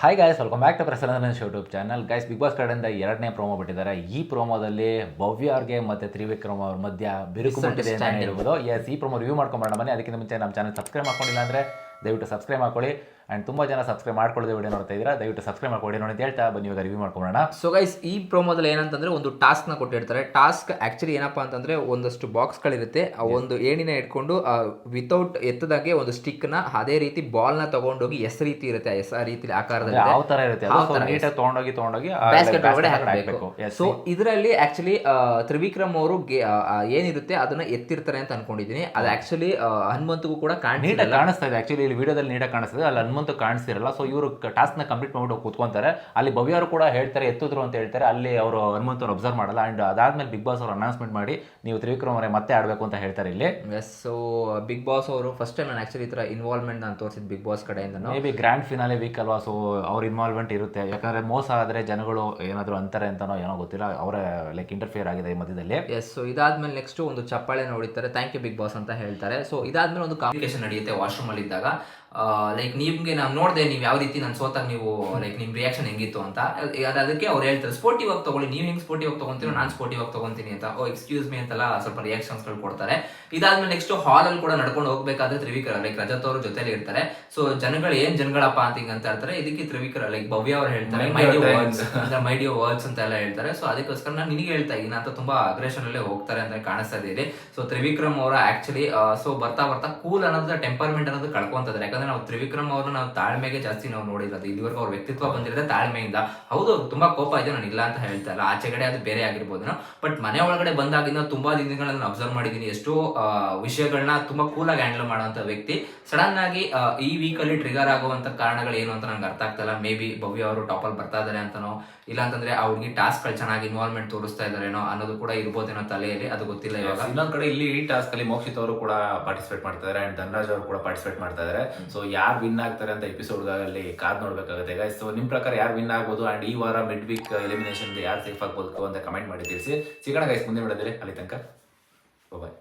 Hi guys, welcome back to Prasannadarshan YouTube channel. Guys, big boss ಕಡೆಯಿಂದ 2ನೇ promo ಬಿಟ್ಟಿದ್ದಾರೆ. ಈ ಪ್ರೋಮೋದಲ್ಲಿ ಭವ್ಯ ಅವ್ರಿಗೆ ಮತ್ತು ತ್ರಿವಿಕ್ರಮ್ ಅವ್ರ ಮಧ್ಯ ಬಿರುಕು ಮುಟ್ಟಿದೆ ಅಂತ ಹೇಳ್ಬೋದು. ಈ ಪ್ರೋಮೋ ರಿವ್ಯೂ ಮಾಡ್ಕೊಂಬರೋಣ ಬನ್ನಿ. ಅದಕ್ಕಿಂತ ಮುಂಚೆ ನಮ್ಮ ಚಾನಲ್ ಸಬ್ಸ್ಕ್ರೈಬ್ ಮಾಡ್ಕೊಂಡಿಲ್ಲ ಅಂದರೆ ದಯವಿಟ್ಟು ಸಬ್ಸ್ಕ್ರೈಬ್ ಮಾಡ್ಕೊಳ್ಳಿ. ಆ್ಯಂಡ್ ತುಂಬ ಜನ ಸಬ್ಸ್ಕ್ರೈಬ್ ಮಾಡ್ಕೊಳ್ಳೋದು ವಿಡಿಯೋ ನೋಡ್ತಾ ಇದ್ದೀರಾ, ದಯವಿಟ್ಟು ಸಬ್ಸ್ಕ್ರೈಬ್ ಮಾಡ್ಕೊಳ್ಳಿ ನೋಡಿ ಅಂತ ಹೇಳ್ತಾ ಬನ್ನಿ ಇವಾಗ ರಿವ್ಯೂ ಮಾಡ್ಕೊಳ್ಳೋಣ. ಸೊ ಗೈಸ್, ಈ ಪ್ರೋಮೋದಲ್ಲಿ ಏನಂತಂದ್ರೆ ಒಂದು ಟಾಸ್ಕ್ನ ಕೊಟ್ಟಿರ್ತಾರೆ. ಟಾಸ್ಕ್ ಆ್ಯಕ್ಚುಲಿ ಏನಪ್ಪ ಅಂತಂದ್ರೆ ಒಂದಷ್ಟು ಬಾಕ್ಸ್ಗಳಿರುತ್ತೆ. ಆ ಒಂದು ಏಣಿನ ಇಟ್ಕೊಂಡು ವಿತೌಟ್ ಎತ್ತದಾಗೆ ಒಂದು ಸ್ಟಿಕ್ನ ಅದೇ ರೀತಿ ಬಾಲ್ನ ತಗೊಂಡೋಗಿ ರೀತಿ ಇರುತ್ತೆ, ಆ ರೀತಿ ಆಕಾರದಲ್ಲಿ ಯಾವ ಥರ ಇರುತ್ತೆ ನೀಟಾಗಿ ತೊಗೊಂಡೋಗಿ ಬ್ಯಾಸ್ಕೆಟ್ ಒಳಗಡೆ ಹಾಕಬೇಕು. ಸೊ ಇದರಲ್ಲಿ ಆ್ಯಕ್ಚುಲಿ ತ್ರಿವಿಕ್ರಮ್ ಅವರು ಏನಿರುತ್ತೆ ಅದನ್ನ ಎತ್ತಿರ್ತಾರೆ ಅಂತ ಅನ್ಕೊಂಡಿದ್ದೀನಿ. ಅದು ಆ್ಯಕ್ಚುಲಿ ಹನುಮಂತಗೂ ಕೂಡ ಕಾಣಿಸ್ತಾ ಇದೆ. ಆ್ಯಕ್ಚುಲಿ ಇಲ್ಲಿ ವಿಡಿಯೋದಲ್ಲಿ ನೀಟಾಗಿ ಕಾಣಿಸ್ತದೆ, ಅಲ್ಲಿ ಹನುಮಂತ ಕಾಣಿಸ್ತಿರಲ್ಲ. ಸೊ ಇವರು ಟಾಸ್ಕ್ನ ಕಂಪ್ಲೀಟ್ ಮಾಡ್ಬಿಟ್ಟು ಕೂತ್ಕೊಂತಾರೆ. ಅಲ್ಲಿ ಭವ್ಯ ಅವರು ಕೂಡ ಹೇಳ್ತಾರೆ ಎತ್ತಿದ್ರು ಅಂತ ಹೇಳ್ತಾರೆ. ಅಲ್ಲಿ ಅವರು ಹನುಮಂತ ಅವ್ರು ಅಬ್ಸರ್ವ್ ಮಾಡಲ್ಲ. ಆ್ಯಂಡ್ ಅದಾದ್ಮೇಲೆ ಬಿಗ್ ಬಾಸ್ ಅವರು ಅನೌನ್ಸ್ಮೆಂಟ್ ಮಾಡಿ ನೀವು ತ್ರಿವಿಕ್ರಮ್ ಅವರೇ ಮತ್ತೆ ಆಡಬೇಕು ಅಂತ ಹೇಳ್ತಾರೆ ಇಲ್ಲಿ. ಸೊ ಬಿಗ್ ಬಾಸ್ ಅವರು ಫಸ್ಟ್ ಟೈಮ್ ನಾನು ಆ್ಯಕ್ಚುಲಿ ಈ ಥರ ಇನ್ವಾಲ್ವ್ಮೆಂಟ್ ನಾನು ತೋರಿಸಿದ್ದು ಬಿಗ್ ಬಾಸ್ ಕಡೆಯಿಂದ. Maybe grand finale week ಅಲ್ವಾ, ಸೊ ಅವ್ರ ಇನ್ವಾಲ್ವ್ಮೆಂಟ್ ಇರುತ್ತೆ. ಯಾಕಂದ್ರೆ ಮೋಸ ಆದರೆ ಜನಗಳು ಏನಾದರೂ ಅಂತಾರೆ ಅಂತನೋ ಏನೋ ಗೊತ್ತಿಲ್ಲ, ಅವರೇ ಲೈಕ್ ಇಂಟರ್ಫಿಯರ್ ಆಗಿದೆ ಈ ಮಧ್ಯದಲ್ಲಿ. ಸೊ ಇದಾದ್ಮೇಲೆ ನೆಕ್ಸ್ಟ್ ಒಂದು ಚಪ್ಪಾಳೆ ಹೊಡಿತಾರೆ, ಥ್ಯಾಂಕ್ ಯು ಬಿಗ್ ಬಾಸ್ ಅಂತ ಹೇಳ್ತಾರೆ. ಸೊ ಇದಾದ್ಮೇಲೆ ಒಂದು ಕಾಂಪಿಟೇಷನ್ ನಡೆಯುತ್ತೆ ವಾಶ್ರೂಮ್ ಅಲ್ಲಿ ಇದ್ದಾಗ. ಲೈಕ್ ನಿಮ್ಗೆ ನಾವು ನೋಡಿದೆ ನೀವು ಯಾವ ರೀತಿ ನಾನು ಸೋತಾಗ ನೀವು ಲೈಕ್ ನಿಮ್ಮ ರಿಯಾಕ್ಷನ್ ಹೆಂಗಿತ್ತು ಅಂತ. ಅದಕ್ಕೆ ಅವ್ರು ಹೇಳ್ತಾರೆ ಸ್ಪೋರ್ಟಿವ್ ಆಗಿ ತಗೊಳ್ಳಿ, ನೀವು ಹೆಂಗೆ ಸ್ಪೋರ್ಟಿವ್ ಆಗಿ ತಗೊಂತೀರೋ ನಾನು ಸ್ಪೋರ್ಟಿವ್ ಆಗಿ ತಗೊಂತೀನಿ ಅಂತ. ಎಕ್ಸ್ಕ್ಯೂಸ್ ಮೀ ಅಂತೆಲ್ಲ ಸ್ವಲ್ಪ ರಿಯಾಕ್ಷನ್ಸ್ಗಳು ಕೊಡ್ತಾರೆ. ಇದಾದ್ಮೇಲೆ ನೆಕ್ಸ್ಟ್ ಹಾಲಲ್ಲಿ ಕೂಡ ನಡ್ಕೊಂಡು ಹೋಗ್ಬೇಕಾದ್ರೆ ತ್ರಿವಿಕ್ರ ಲೈಕ್ ರಜತ್ ಅವರು ಜೊತೆಲಿ ಇರ್ತಾರೆ. ಸೊ ಜನಗಳು ಏನ್ ಜನಗಳಪ್ಪ ಅಂತ ಹೇಳ್ತಾರೆ. ಇದಕ್ಕೆ ತ್ರಿವಿಕ್ರ ಲೈಕ್ ಭವ್ಯ ಅವ್ರು ಹೇಳ್ತಾರೆ ಮೈಡಿಯೋ ವರ್ಡ್ಸ್ ಅಂತ ಎಲ್ಲ ಹೇಳ್ತಾರೆ. ಸೊ ಅದಕ್ಕೋಸ್ಕರ ನಾನು ನಿನಗೆ ಹೇಳ್ತಾ ಇದ್ದೀನಿ ಅಂತ ತುಂಬಾ ಅಗ್ರೆಷನ್ ಅಲ್ಲೇ ಹೋಗ್ತಾರೆ ಅಂತ ಕಾಣಿಸ್ತಾ ಇದೆ. ಸೊ ತ್ರಿವಿಕ್ರಮ್ ಅವರ ಆಕ್ಚುಲಿ ಸೊ ಬರ್ತಾ ಕೂಲ್ ಅನ್ನೋದು ಟೆಂಪರ್ಮೆಂಟ್ ಅನ್ನೋದು ಕಳ್ಕೊಂತಾರೆ. ಯಾಕಂದ್ರೆ ನಾವು ತ್ರಿವಿಕ್ರಮ್ ಅವ್ರನ್ನ ನಾವು ತಾಳ್ಮೆಗೆ ಜಾಸ್ತಿ ನಾವು ನೋಡಿರೋದು. ಇಲ್ಲಿವರೆಗೂ ಅವ್ರ ವ್ಯಕ್ತಿತ್ವ ಬಂದಿರೋದೇ ತಾಳ್ಮೆಯಿಂದ. ಹೌದು, ತುಂಬಾ ಕೋಪ ಇದೆ, ನಾನು ಇಲ್ಲ ಅಂತ ಹೇಳ್ತಾ ಇಲ್ಲ. ಆಚೆಗಡೆ ಅದು ಬೇರೆ ಆಗಿರ್ಬೋದು. ಬಟ್ ಮನೆ ಒಳಗಡೆ ಬಂದಾಗಿಂದ ತುಂಬಾ ದಿನಗಳನ್ನ ಅಬ್ಸರ್ವ್ ಮಾಡಿದೀನಿ. ಎಷ್ಟೋ ವಿಷಯಗಳನ್ನ ತುಂಬಾ ಕೂಲ್ ಆಗಿ ಹ್ಯಾಂಡಲ್ ಮಾಡುವಂತ ವ್ಯಕ್ತಿ ಸಡನ್ ಆಗಿ ಈ ವೀಕ್ ಅಲ್ಲಿ ಟ್ರಿಗರ್ ಆಗುವಂತ ಕಾರಣಗಳು ಏನು ಅಂತ ನಂಗೆ ಅರ್ಥ ಆಗ್ತಾ ಇಲ್ಲ. ಮೇ ಬಿ ಭವ್ಯ ಅವರು ಟಾಪ್ ಅಲ್ಲಿ ಬರ್ತಾ ಇದಾರೆ ಅಂತನೋ, ಇಲ್ಲ ಅಂತಂದ್ರೆ ಅವ್ರಿಗೆ ಟಾಸ್ಕ್ ಗಳು ಚೆನ್ನಾಗಿ ಇನ್ವಾಲ್ವ್ಮೆಂಟ್ ತೋರಿಸ್ತಾ ಇದಾರೇನೋ ಅನ್ನೋದು ಕೂಡ ಇರ್ಬೋದೇನೋ ತಲೆಯಲ್ಲಿ, ಅದು ಗೊತ್ತಿಲ್ಲ ಇವಾಗ. ಇನ್ನೊಂದ್ ಕಡೆ ಇಲ್ಲಿ ಈ ಟಾಸ್ಕ್ ಅಲ್ಲಿ ಮೋಕ್ಷಿತ್ ಅವರು ಕೂಡ ಪಾರ್ಟಿಸಿಪೇಟ್ ಮಾಡ್ತಾ ಇದಾರೆ ಅಂಡ್ ಧನರಾಜ್ ಅವರು ಕೂಡ ಪಾರ್ಟಿಸಿಪೇಟ್ ಮಾಡ್ತಾ ಇದಾರೆ. ಸೊ ಯಾರು ವಿನ್ ಆಗ್ತಾರೆ ಅಂತ ಎಪಿಸೋಡ್ ಅಲ್ಲಿ ಕಾದ್ ನೋಡ್ಬೇಕಾಗುತ್ತೆ ಗೈಸ್. ಸೊ ನಿಮ್ ಪ್ರಕಾರ ಯಾರು ವಿನ್ ಆಗ್ಬೋದು ಅಂಡ್ ಈ ವಾರ ಮಿಡ್ ವೀಕ್ ಎಲಿಮಿನೇಷನ್ ಯಾರು ಸೇಫ್ ಆಗ್ಬೋದು ಅಂತ ಕಮೆಂಟ್ ಮಾಡಿ ತಿಳಿಸಿ. ಸಿಗೋಣ ಗೈಸ್ ಮುಂದಿನ ವಿಡಿಯೋದಲ್ಲಿ. ಅಲ್ಲಿ ತನಕ ಬಾಯ್.